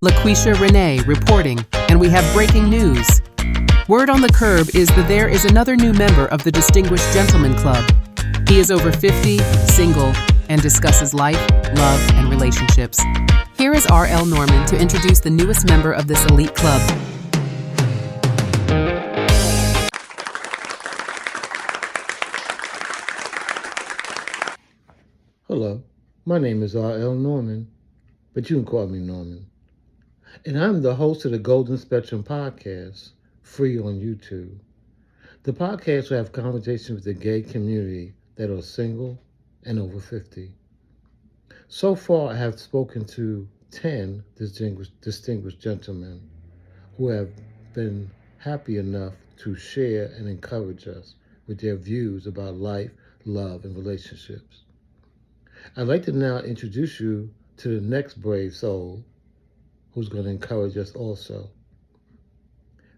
LaQuisha Renee reporting, and we have breaking news. Word on the curb is that there is another new member of the Distinguished Gentleman Club. He is over 50, single, and discusses life, love, and relationships. Here is R.L. Norman to introduce the newest member of this elite club. Hello, my name is R.L. Norman, but you can call me Norman. And I'm the host of the Golden Spectrum podcast, free on YouTube. The podcast will have conversations with the gay community that are single and over 50. So far, I have spoken to 10 distinguished gentlemen who have been happy enough to share and encourage us with their views about life, love, and relationships. I'd like to now introduce you to the next brave soul who's going to encourage us also.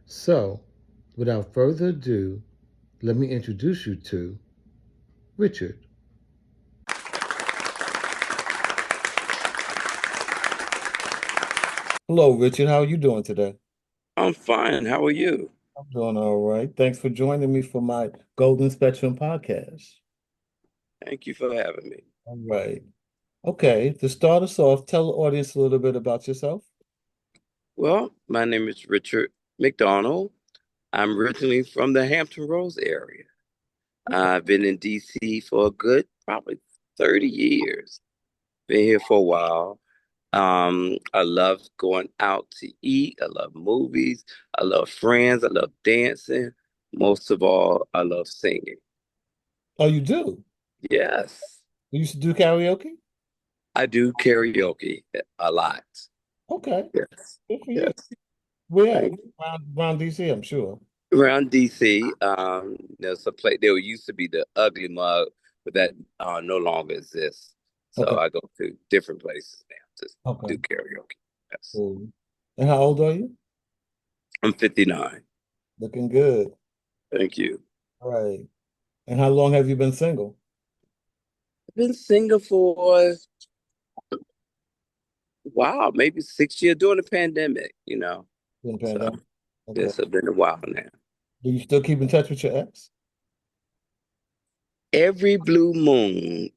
So, without further ado, let me introduce you to Richard. Hello, Richard. How are you doing today? I'm fine. How are you? I'm doing all right. Thanks for joining me for my Golden Spectrum podcast. Thank you for having me. All right. Okay, to start us off, tell the audience a little bit about yourself. Well, my name is Richard McDonald. I'm originally from the Hampton Roads area. I've been in DC for a good probably 30 years. Been here for a while. I love going out to eat. I love movies. I love friends. I love dancing. Most of all, I love singing. Oh, you do? Yes, You used to do karaoke? I do karaoke a lot. Okay, Yes, good for you. yes. Where at? Around DC, I'm sure. Around DC, there's a place. There used to be the Ugly Mug, but that no longer exists. So Okay, I go to different places now to okay. do karaoke. Yes, Cool. And how old are you? I'm 59. Looking good. Thank you. All right. And how long have you been single? I've been single for wow, maybe 6 years during the pandemic. Been So pandemic. Okay. yes, it's been a while now. Do you still keep in touch with your ex? Every blue moon,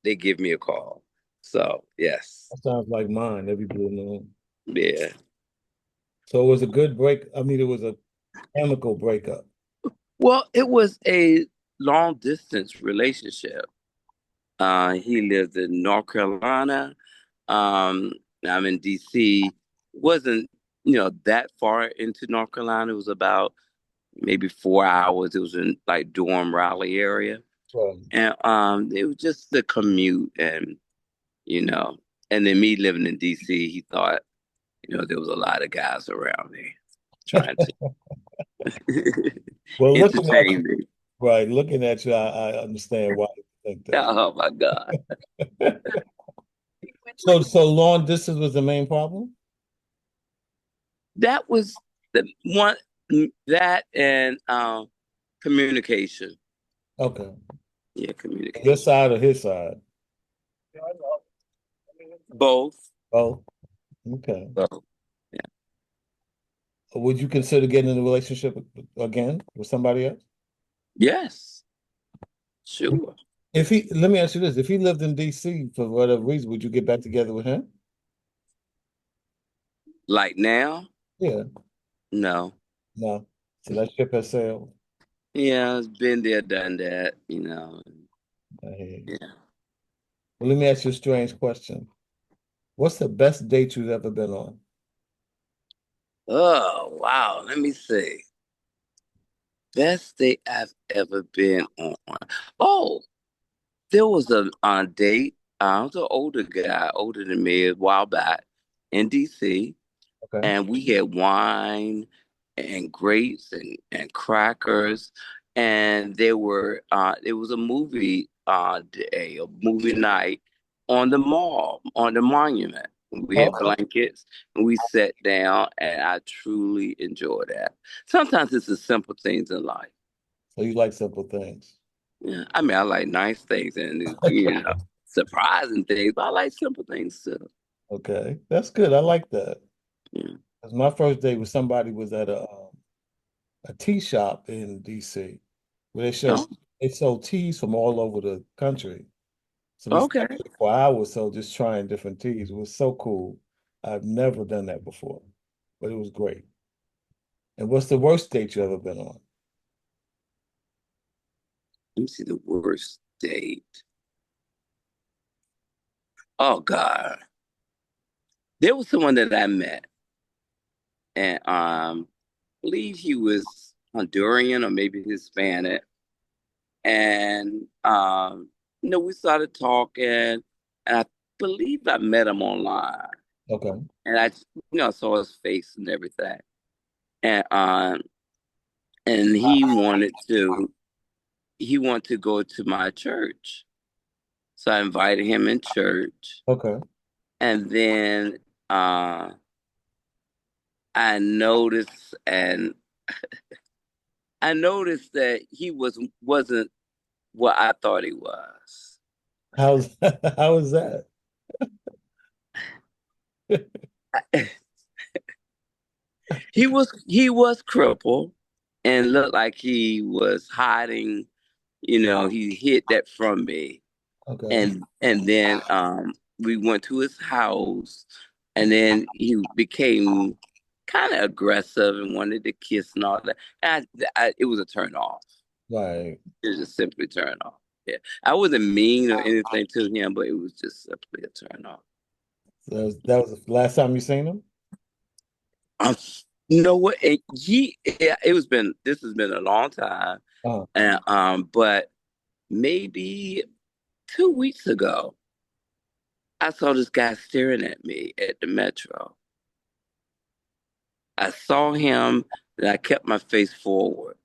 they give me a call. So yes, That sounds like mine, every blue moon. yeah. So it was a good break. I mean, it was a amicable breakup. Well, it was a long distance relationship. He lived in North Carolina. Um, I'm in DC. Wasn't, that far into North Carolina. It was about maybe 4 hours. It was in like Durham, Raleigh area. Right. And it was just the commute you know, and then me living in DC, he thought, there was a lot of guys around me trying to Well, looking at entertain you, me. right, looking at you, I understand why you think Oh my God. that. So long distance was the main problem? That was the one that and communication. Okay. Yeah, Your communication. side or his side? Both. Oh, okay. Both. Yeah. Would you consider getting in a relationship again with somebody else? Yes, sure. If he, let me ask you this: if he lived in DC for whatever reason, would you get back together with him? Like now? Yeah, No. no. So that ship has sailed. Yeah, it's been there, done that, I hear you. Yeah. Well, let me ask you a strange question. What's the best date you've ever been on? Oh, wow. Let me see. Best date I've ever been on. Oh, there was a date. I was an older guy, older than me, a while back in DC. Okay. And we had wine and grapes and crackers. And it was a movie day, a movie night on the mall, on the monument. We had Oh, blankets and we sat down and I truly enjoyed that. Sometimes it's the simple things in life. so you like simple things. Yeah, I like nice things and surprising things, but I like simple things too. Okay, that's good. I like that. Yeah. 'Cause my first date with somebody was at a tea shop in DC where Oh, they sold teas from all over the country. So we okay. sat there for an hour or so just trying different teas. It was so cool. I've never done that before, but it was great. And what's the worst date you ever been on? Let me see the worst date. Oh God. There was someone that I met, and I believe he was Honduran or maybe Hispanic. And we started talking, and I believe I met him online. Okay. And I saw his face and everything. And he wanted to go to my church. So I invited him in church. Okay. And then I noticed and I noticed that he wasn't what I thought he was. How's how is that? He was crippled and looked like he was hiding, he hid that from me. Okay. And then we went to his house, and then he became kind of aggressive and wanted to kiss and all that. It was a turn off. Right. It was just simply turn off. Yeah. I wasn't mean or anything to him, but it was just simply a turn off. So that was the last time you seen him? Um, you know what? Yeah, this has been a long time. Oh, And but maybe 2 weeks ago, I saw this guy staring at me at the metro. I saw him and I kept my face forward.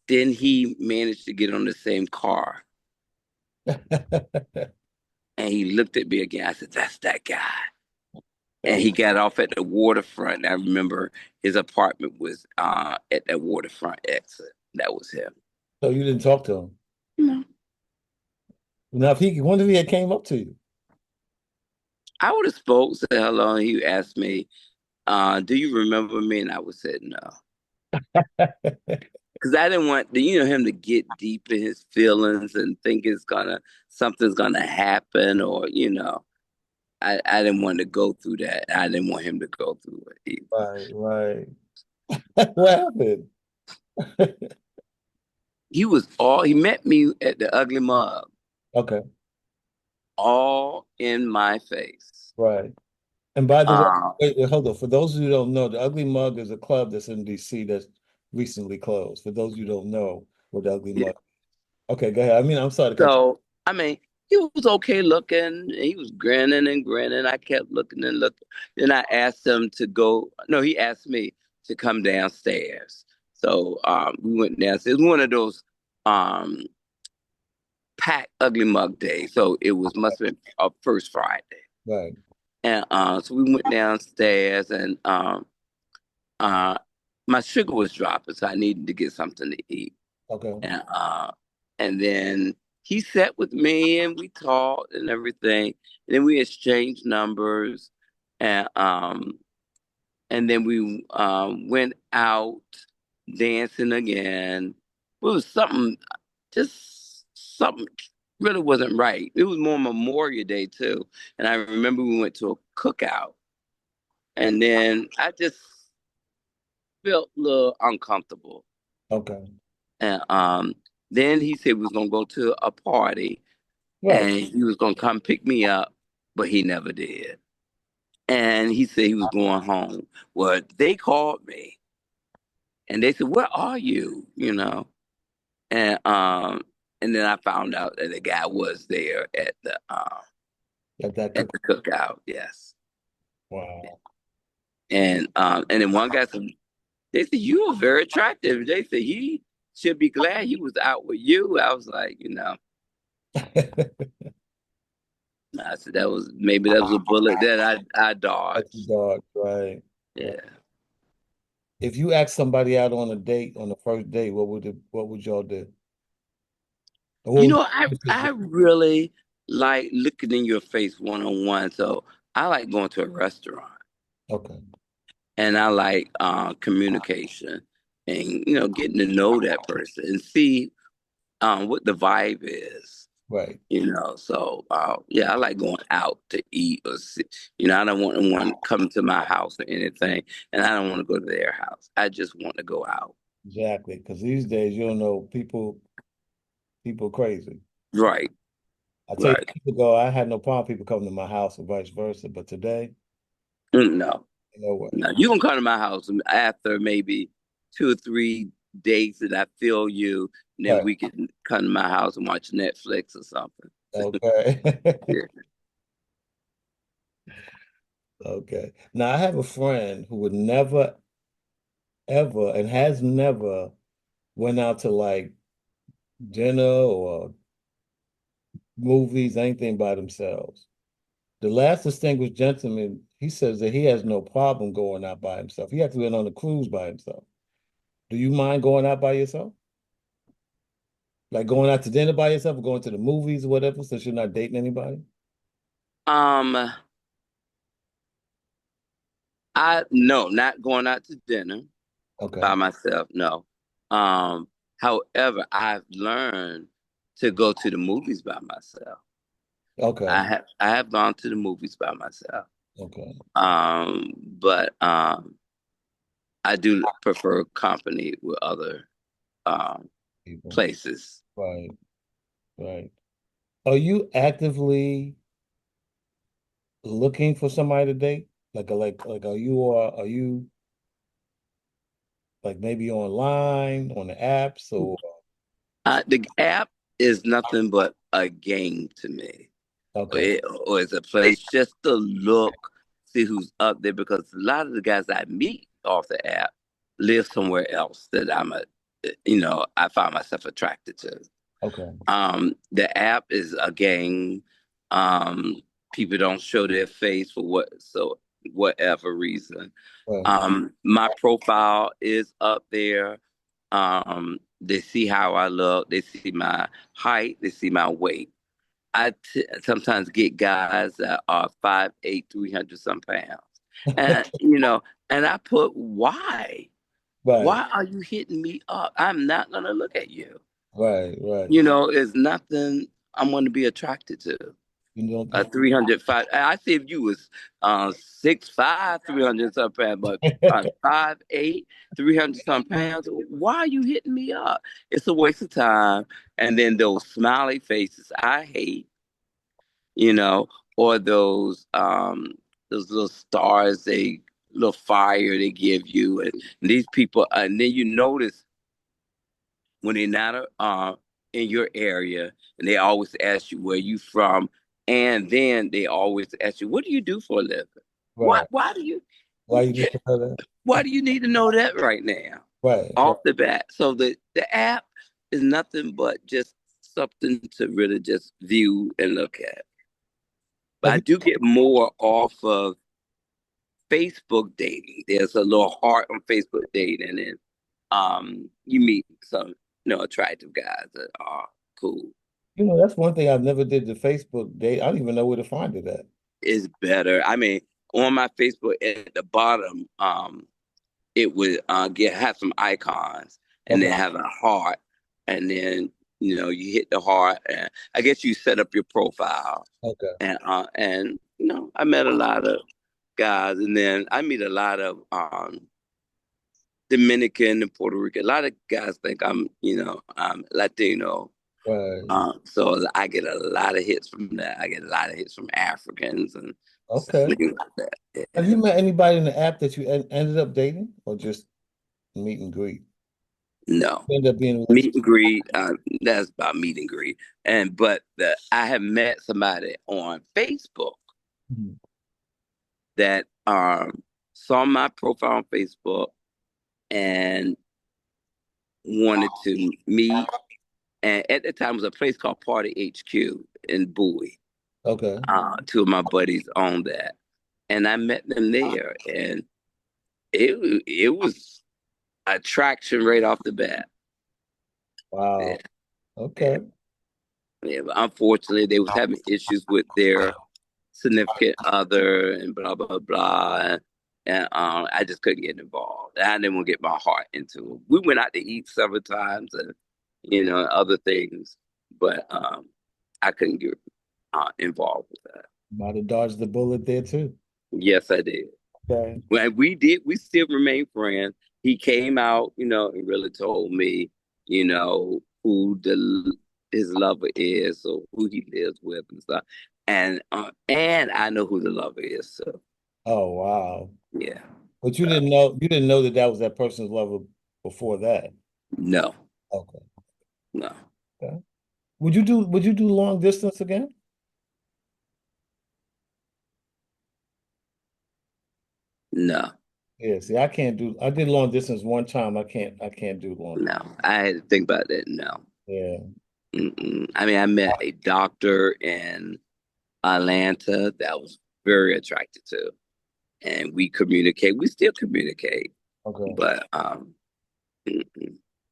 Then he managed to get on the same car and he looked at me again. I said, "That's that guy." And he got off at the waterfront. I remember his apartment was at that waterfront exit. That was him. so you didn't talk to him. No. Now, if he when did he came up to you? I would have spoke, said hello, and he asked me, "Do you remember me?" And I would say no. Because I didn't want him to get deep in his feelings and think something's gonna happen, or I didn't want to go through that. I didn't want him to go through it either. Right, right. What happened? He met me at the Ugly Mug, Okay, all in my face. right. And by the way, Uh, hold on. For those who don't know, the Ugly Mug is a club that's in DC that's recently closed. For those who don't know what the Ugly yeah. Mug. Okay, go ahead. I mean, I'm sorry to cut you. So I mean, he was okay looking. He was grinning and grinning. I kept looking and looking. Then I asked him to go. No, he asked me to come downstairs. So we went downstairs. It was one of those um, packed Ugly Mug days. So it must have been a first Friday. Right. And so we went downstairs, and uh, my sugar was dropping, so I needed to get something to eat. Okay. And then he sat with me and we talked and everything. And then we exchanged numbers, and then we went out dancing again. It was just something really wasn't right. It was more Memorial Day too, and I remember we went to a cookout, and then I just felt a little uncomfortable. Okay. And then he said we was gonna go to a party Right. and he was gonna come pick me up, but he never did. And he said he was going home. Well, they called me and they said, "Where are you?" And then I found out that the guy was there at the At that at cook. the cookout. Yes. Wow. And then one guy said, they said you were very attractive. They said he should be glad he was out with you. I was like, I said that was a bullet that I That's the dodged. dog. Right. Right. Yeah. If you ask somebody out on a date on the first date, what would y'all do? Or what would I you really like looking in your face one-on-one. So I like going to a restaurant, Okay. and I like communication and getting to know that person and see what the vibe is. Right. So yeah, I like going out to eat or sit. I don't want anyone to come to my house or anything, and I don't want to go to their house. I just want to go out. Exactly. Because these days, you don't know, people crazy. Right, I tell you, right. years ago, I had no problem people coming to my house or vice versa. But today, No, no way. no. You can come to my house after maybe 2 or 3 dates, and I feel you. And then Right. we can come to my house and watch Netflix or something. Okay. Yeah. Okay. Now, I have a friend who would never, ever, and has never went out to like dinner or movies, anything by themselves. The last distinguished gentleman, he says that he has no problem going out by himself. He actually went on a cruise by himself. Do you mind going out by yourself? Like going out to dinner by yourself or going to the movies or whatever, since you're not dating anybody? Um, I no, not going out to dinner Okay. by myself. No. Um, However, I've learned to go to the movies by myself. Okay. I have gone to the movies by myself. Okay. But I do prefer company with other um People. places. Right. Right. Are you actively looking for somebody to date? Like are you like maybe online on the apps or The app is nothing but a game to me. okay. Or it's a place just to look, see who's up there, because a lot of the guys I meet off the app live somewhere else that I find myself attracted to. Okay. The app is a game. Um, People don't show their face for whatever reason. Right. My profile is up there. They see how I look. They see my height. They see my weight. Sometimes get guys that are 5'8", 300 some pounds. And, and I put, why? Right. Why are you hitting me up? I'm not going to look at you. Right. Right. It's nothing I'm going to be attracted to. You know, A 305. I see if you was 6'5", 300 some pounds, but 5'8", 300 some pounds. Why are you hitting me up? It's a waste of time. And then those smiley faces I hate, you know, or those little stars, they little fire they give you, and these people, and then you notice when they're not in your area, and they always ask you where you from, and then they always ask you, what do you do for a living? Why right. why do you Why you need to know that? why do you need to know that right now Right. Right. off the bat? So the app is nothing but just something to really just view and look at. But Have I you do get more off of Facebook dating. There's a little heart on Facebook dating, and you meet some attractive guys that are cool. that's one thing I've never did the Facebook date. I don't even know where to find it at. It's better. I mean, on my Facebook at the bottom, it would have some icons, and Okay. then have a heart, and then you hit the heart, and I guess you set up your profile, Okay. and I met a lot of guys, and then I meet a lot of Dominican and Puerto Rican. A lot of guys think I'm Latino. Right. So I get a lot of hits from that. I get a lot of hits from Africans and Okay. things like that. Have you met anybody in the app that you ended up dating or just meet and greet? No. End up being with Meet and greet. That's about meet and greet. But I have met somebody on Facebook Mhm. that saw my profile on Facebook and wanted to meet. And at the time, it was a place called Party HQ in Bowie. Okay. Two of my buddies owned that, and I met them there, and it was attraction right off the bat. Wow. Yeah, yeah. Okay. Yeah, but unfortunately, they was having issues with their significant other and blah blah blah. And I just couldn't get involved. I didn't want to get my heart into it. We went out to eat several times and other things, but I couldn't get involved with that. Might have dodged the bullet there too. Yes, I did. Okay. Well, we did. We still remain friends. He came out, and really told me, who his lover is or who he lives with and stuff. And I know who the lover is. So Oh wow. yeah, But you didn't know that that was that person's lover before that. no, Okay. no, Okay. Would you do long distance again? no, Yeah, see, I did long distance one time. I can't do long no. distance. I had to think about that. No. Yeah. Mm-mm. I mean, I met a doctor in Atlanta that I was very attracted to, and we communicate. We still communicate, Okay. but mm-mm.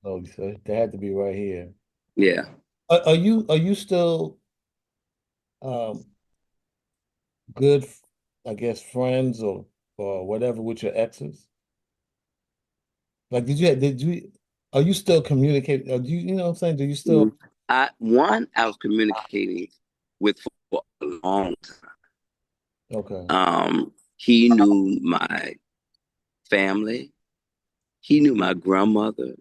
Oh, so they had to be right here. Yeah. Are you still um good, I guess, friends or whatever with your exes? Like, are you still communicating? Do you know what I'm saying? Do you still? Mm. I was communicating with for a long time. Okay. He knew my family. He knew my grandmother.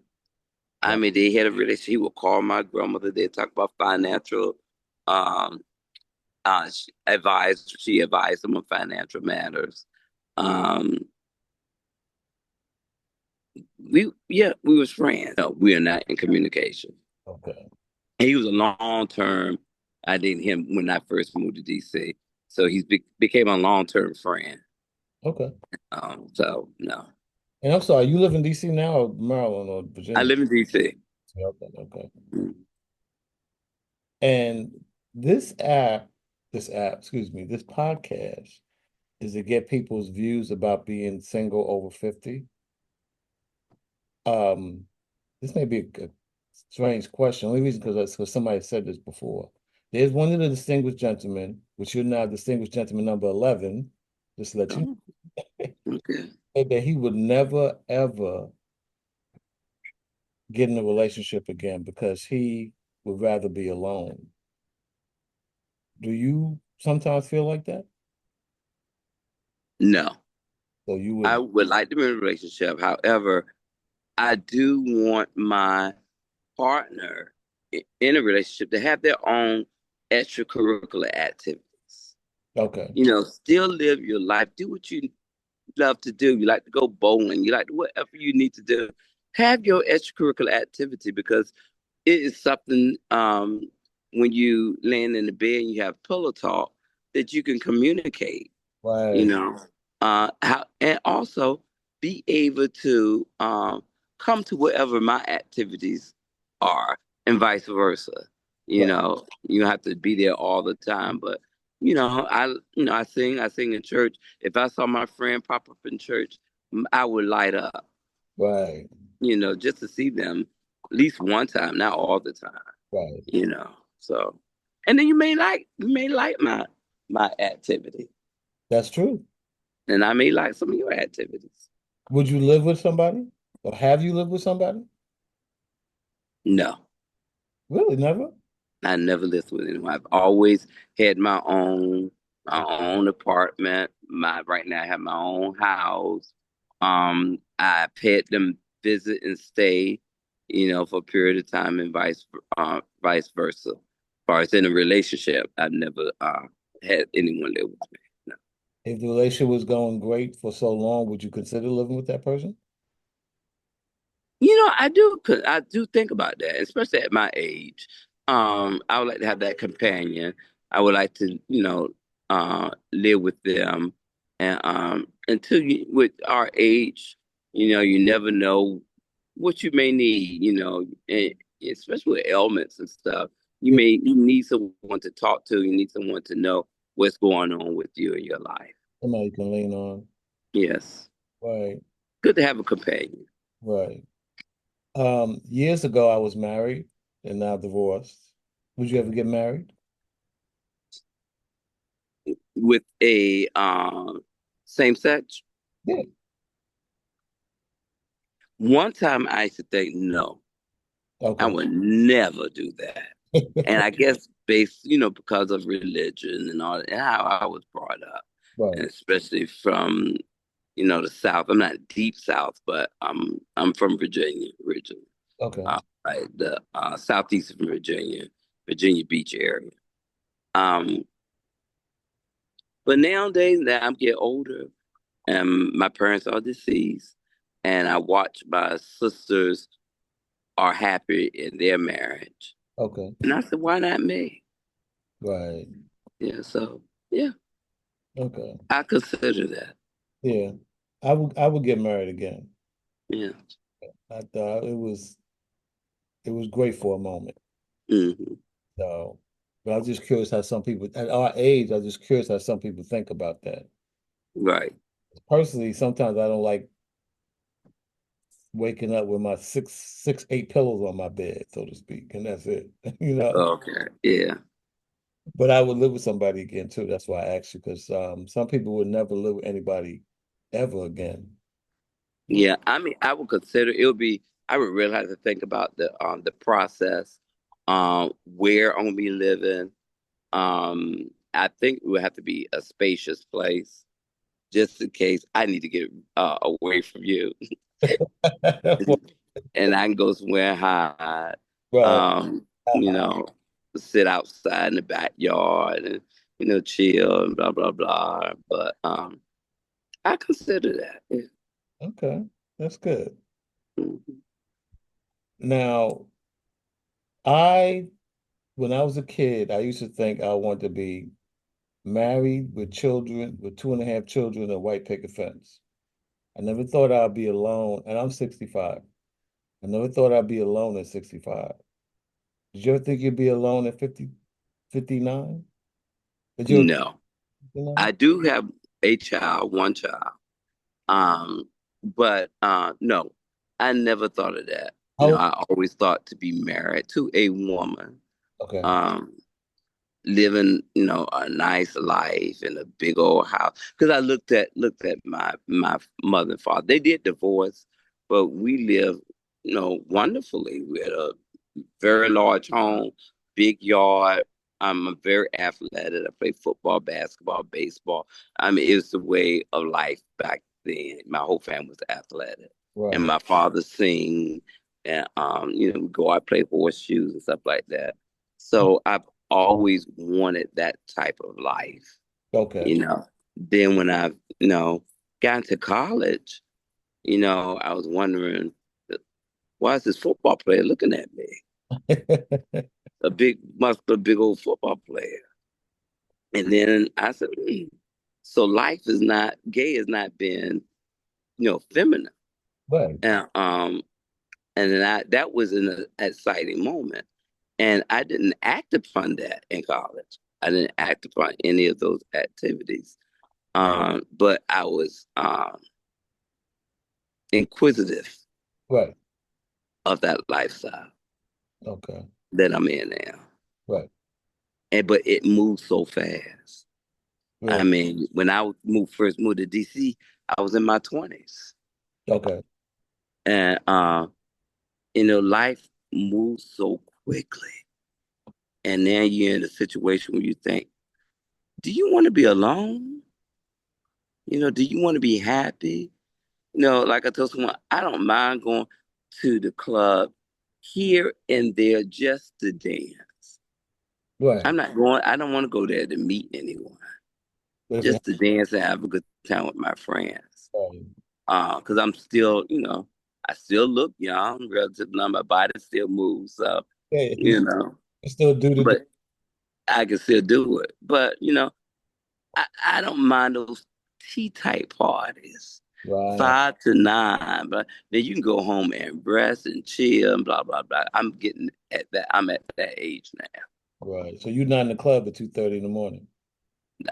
I Wow. mean, they had a relationship. He would call my grandmother. They'd talk about financial um she advised him on financial matters. Um we was friends. No, we are not in communication. Okay. And he was a long term. I dated him when I first moved to DC. So became a long term friend. Okay. So no. And I'm sorry, you live in DC now or Maryland or I Virginia? live in DC. Okay, okay. And this excuse me, this podcast is to get people's views about being single over 50. Um, this may be a strange question. Only reason because somebody said this before. There's one of the distinguished gentlemen, which you're now distinguished gentleman number 11, just to let you Oh, okay. know, that he would never ever get in a relationship again because he would rather be alone. Do you sometimes feel like that? No. So you I would, would like to be in a relationship. However, I do want my partner in a relationship to have their own extracurricular activities. okay, Still live your life. Do what you love to do. You like to go bowling. You like to whatever you need to do. Have your extracurricular activity because it is something when you land in the bed and you have pillow talk that you can communicate, you right, know. How and also be able to come to whatever my activities are and vice versa. right, You don't have to be there all the time, but I sing in church. If I saw my friend pop up in church, I would light up, right, just to see them at least one time, not all the time, right. you know. So, and then you may like my activity, That's true. and I may like some of your activities. Would you live with somebody? Or have you lived with somebody? No, Really, never? I never lived with anyone. I've always had my own apartment. My right now I have my own house. I've had them visit and stay, for a period of time, and vice versa. As far as in a relationship, I've never had anyone live with me. No. If the relationship was going great for so long, would you consider living with that person? I do think about that, especially at my age. I would like to have that companion. I would like to, live with them, and until with our age, you never know what you may need, and especially with ailments and stuff. Yeah, You need someone to talk to. You need someone to know what's going on with you in your life. somebody you can lean on. Yes, Right, good to have a companion. right. Years ago, I was married and now divorced. Would you ever get married? with a same sex. Yeah. One time I used to think, no, I Okay. would never do that. And I guess based, because of religion and all and how I was brought up, and Right. especially from, the South. I'm not deep South, but I'm from Virginia originally. Okay. Right, the southeast of Virginia, Virginia Beach area. Um, but nowadays that I'm getting older and my parents are deceased, and I watch my sisters are happy in their marriage. Okay. And I said, why not me? Right. Yeah, so yeah, Okay. I consider that. Yeah. I would get married again. Yeah. I thought it was great for a moment. Hmm. So, but I was just curious how some people at our age, I was just curious how some people think about that. Right. Personally, sometimes I don't like waking up with my six, eight pillows on my bed, so to speak, and that's it. Okay. Yeah. But I would live with somebody again too. That's why I asked you, because some people would never live with anybody ever again. Yeah. I mean, I would consider it would be. I would really have to think about the process, where I'm gonna be living. I think it would have to be a spacious place, just in case I need to get away from you, and I can go somewhere high. Right. Um, you know, sit outside in the backyard and chill and blah blah blah. But I consider that. Yeah. Okay, that's good. Mhm. Now, I when I was a kid, I used to think I wanted to be married with children, with two and a half children, and a white picket fence. I never thought I'd be alone, and I'm 65. I never thought I'd be alone at 65. Did you ever think you'd be alone at 50, 59? Did you No, I 59? do have a child, one child. But no, I never thought of that. Oh, I always thought to be married to a woman, okay. um, living, a nice life in a big old house. Because I looked at my mother and father. They did divorce, but we lived, wonderfully. We had a very large home, big yard. I'm very athletic. I play football, basketball, baseball. I mean, it was the way of life back then. My whole family was athletic, and Right. my father sing, and we go out play horseshoes and stuff like that. So I've always wanted that type of life. Okay. You know. Then when I, got into college, I was wondering, why is this football player looking at me? A big, muscular, big old football player. And then I said, so life is not gay has not been, feminine. Right. And then that was an exciting moment. And I didn't act upon that in college. I didn't act upon any of those activities. But I was inquisitive Right. of that lifestyle Okay. that I'm in now. Right. But it moves so fast. I Really. mean, when I first moved to DC, I was in my 20s. Okay. And life moves so quickly. And then you're in a situation where you think, do you want to be alone? Do you want to be happy? Like I told someone, I don't mind going to the club here and there just to dance. Right. I don't want to go there to meet anyone, But if it just to dance and have a good time with my friends. happened, Because I'm still, I still look young, relative to my body still moves. So, hey, you know, you still do the but I can still do it. But, I don't mind those tea type parties, right. 5 to 9. But then you can go home and rest and chill and blah, blah, blah. I'm at that age now. Right. So you're not in the club at 2:30 in the morning.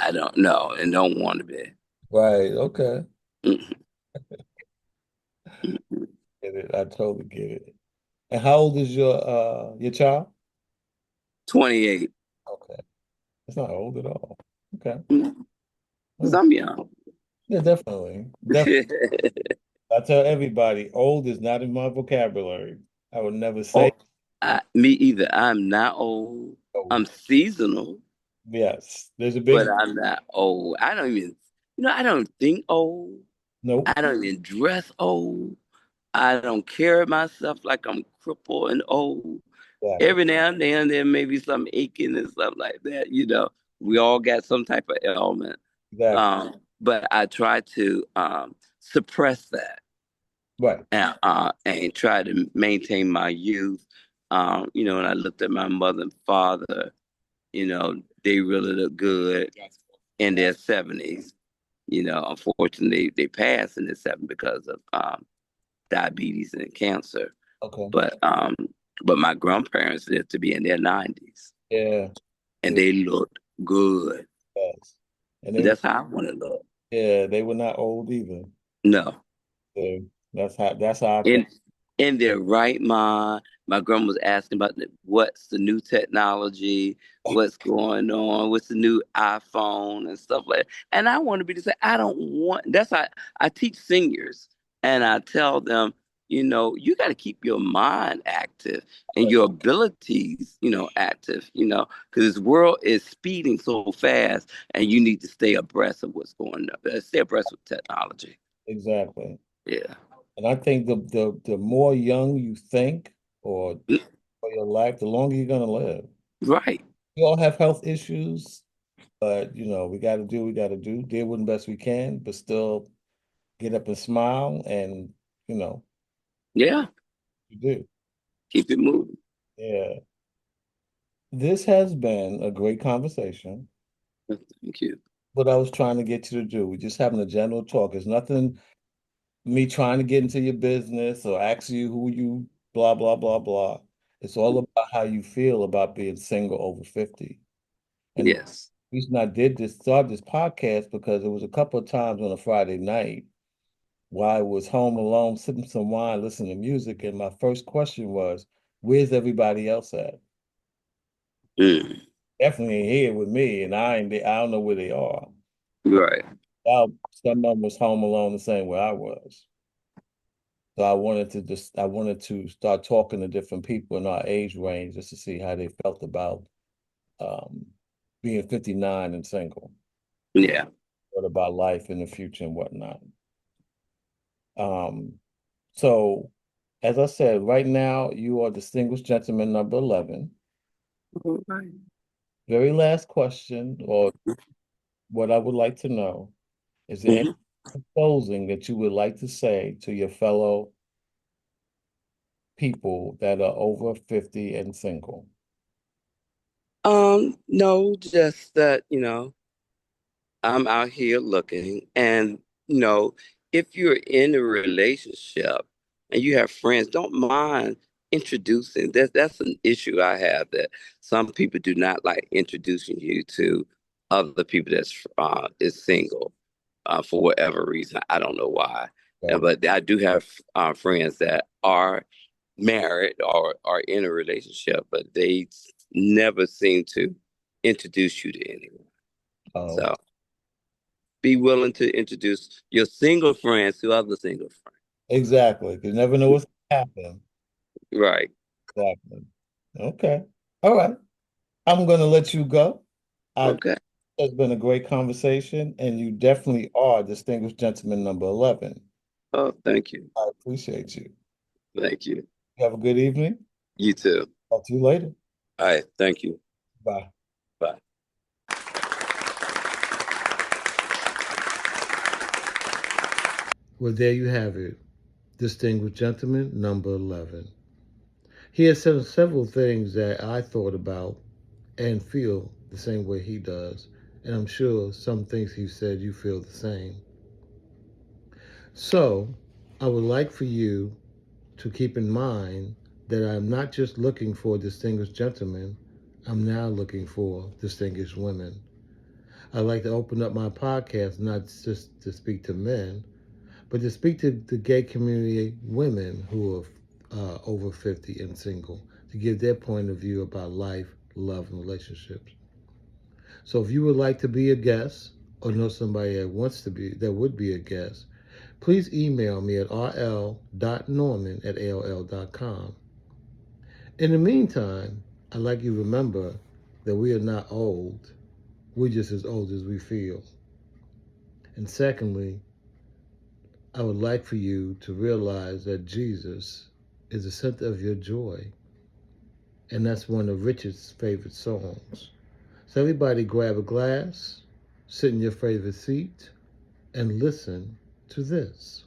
I don't know and don't want to be. Right. Okay. Mhm, mhm. Get it. I totally get it. And how old is your child? 28. Okay. It's not old at all. Okay. Because Mm. I'm young. Yeah, definitely. Definitely. I tell everybody, old is not in my vocabulary. I would never say Oh, me either. I'm not old. old. I'm seasonal, Yes. There's a but big I'm not old. I don't even, I don't think old. nope. I don't even dress old. I don't carry myself like I'm crippled and old. Exactly. Every now and then there may be some aching and stuff like that. We all got some type of ailment. Exactly. But I try to suppress that Right. and try to maintain my youth. When I looked at my mother and father, they really look good in their 70s. Unfortunately, they passed in their 70s because of diabetes and cancer. Okay. But my grandparents lived to be in their 90s, Yeah. and Yeah. they looked good. Yes. And they That's how I want to look. yeah, they were not old either. No, So that's how I felt. in in their right mind. My grandma was asking about what's the new technology, what's going on, what's the new iPhone and stuff like that. And I want to be to say, I don't want. That's how I teach seniors, and I tell them, you got to keep your mind active and your abilities, active, because this world is speeding so fast, and you need to stay abreast of what's going on. Stay abreast with technology. Exactly. Yeah. And I think the more young you think or for your life, the longer you're gonna live. Right. We all have health issues, but we gotta do what we gotta do, deal with them best we can, but still get up and smile and you know, Yeah. you do. Keep it moving. Yeah. This has been a great conversation. Thank you. What I was trying to get you to do, we're just having a general talk. It's nothing me trying to get into your business or ask you who you blah blah blah blah. It's all about how you feel about being single over 50. And the Yes. reason I did start this podcast because it was a couple of times on a Friday night while I was home alone, sipping some wine, listening to music, and my first question was, where's everybody else at? Mm. Definitely ain't here with me, and I don't know where they are. Right. Some of them was home alone the same way I was. So I wanted to start talking to different people in our age range just to see how they felt about um, being 59 and single. Yeah. What about life in the future and whatnot. Um, so as I said, right now you are distinguished gentleman number 11. All right. Very last question, or what I would like to know, is there Mhm. any closing that you would like to say to your fellow people that are over 50 and single? No, just that, I'm out here looking and, you know, if you're in a relationship and you have friends, don't mind introducing. That's an issue I have that some people do not like introducing you to other people that's is single for whatever reason. I don't know why. Okay. But I do have friends that are married or are in a relationship, but they never seem to introduce you to anyone. Oh, So be willing to introduce your single friends to other single exactly. You never know what's happening. friends. Right. Exactly. Okay. All right. I'm going to let you go. I Okay. It's been a great conversation, and you definitely are distinguished gentleman number 11. Oh, thank you. I appreciate you. Thank you. Have a good evening. You too. Talk to you later. All right. Thank you. Bye. Bye. Well, there you have it. Distinguished gentleman number 11. He has said several things that I thought about and feel the same way he does. And I'm sure some things he said you feel the same. So, I would like for you to keep in mind that I'm not just looking for distinguished gentlemen, I'm now looking for distinguished women. I'd like to open up my podcast not just to speak to men, but to speak to the gay community women who are over 50 and single, to give their point of view about life love, and relationships. So if you would like to be a guest or know somebody that would be a guest, please email me at rl.norman@aol.com. In the meantime, I'd like you to remember that we are not old. We're just as old as we feel. And secondly, I would like for you to realize that Jesus is the center of your joy. And that's one of Richard's favorite songs. So everybody grab a glass, sit in your favorite seat, and listen to this.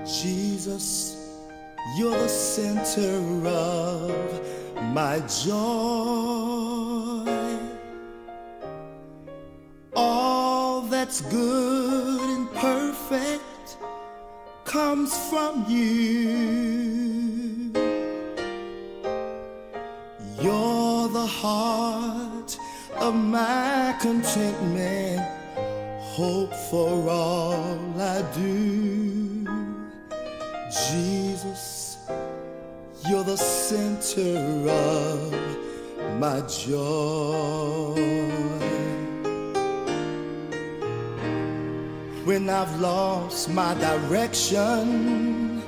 Jesus, you're the center of my joy. All that's good and perfect comes from you. You're the heart of my contentment, hope for all I do. Jesus, you're the center of my joy. When I've lost my direction,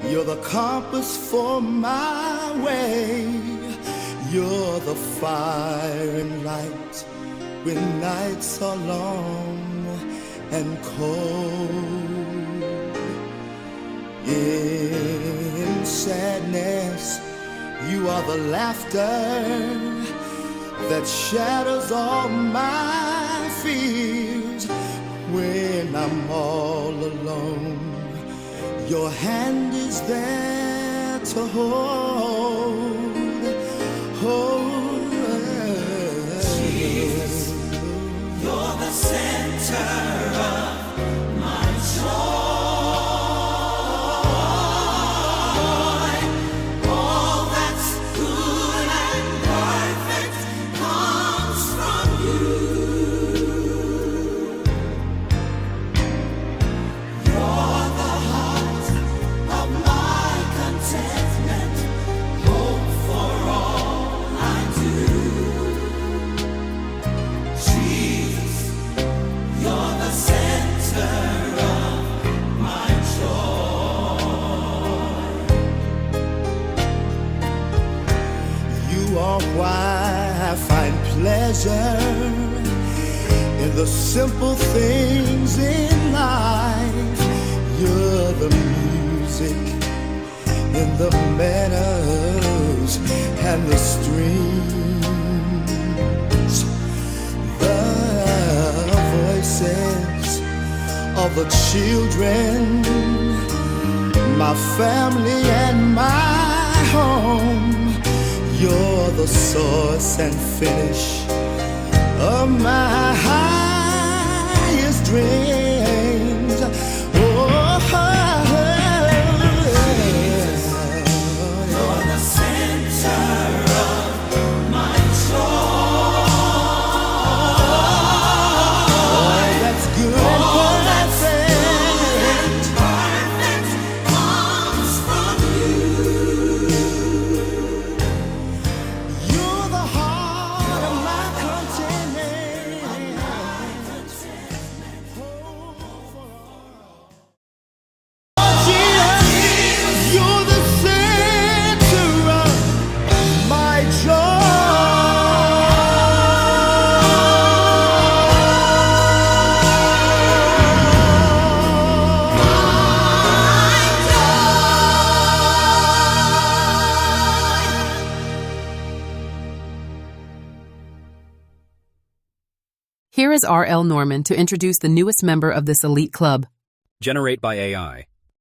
you're the compass for my way. You're the fire and light when nights are long and cold. In sadness, you are the laughter that shadows all my fears. When I'm all alone, your hand is there to hold. Jesus, you're the center of my joy. Why I find pleasure in the simple things in life. You're the music in the meadows and the streams, the voices of the children, my family and my home. You're the source and finish of my highest dreams. You're the center of my joy. That's good and perfect comes from you. You're the heart of my contentment. Jesus, you're the center of my Here is R.L. Norman to introduce the newest member of this elite club. Generate by AI.